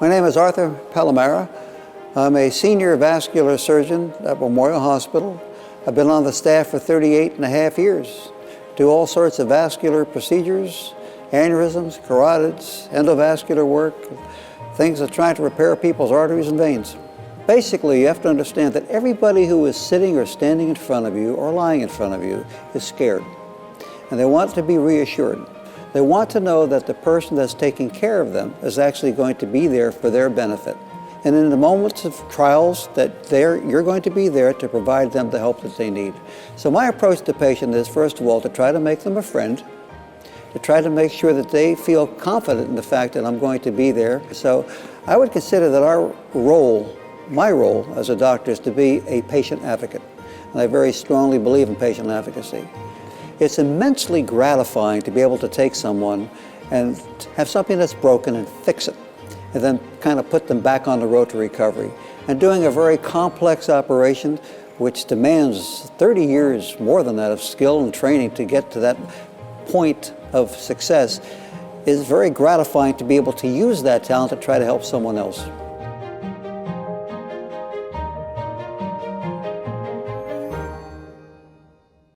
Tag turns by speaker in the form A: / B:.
A: My name is Arthur Palamara. I'm a senior vascular surgeon at Memorial Hospital. I've been on the staff for 38 and a half years. Do all sorts of vascular procedures, aneurysms, carotids, endovascular work, things that try to repair people's arteries and veins. Basically, you have to understand that everybody who is sitting or standing in front of you or lying in front of you is scared. And they want to be reassured. They want to know that the person that's taking care of them is actually going to be there for their benefit. And in the moments of trials that you're going to be there to provide them the help that they need. So my approach to the patient is, first of all, to try to make them a friend, to try to make sure that they feel confident in the fact that I'm going to be there. So I would consider that my role as a doctor is to be a patient advocate. And I very strongly believe in patient advocacy. It's immensely gratifying to be able to take someone and have something that's broken and fix it, and then kind of put them back on the road to recovery. And doing a very complex operation, which demands 30 years more than that of skill and training to get to that point of success, is very gratifying to be able to use that talent to try to help someone else.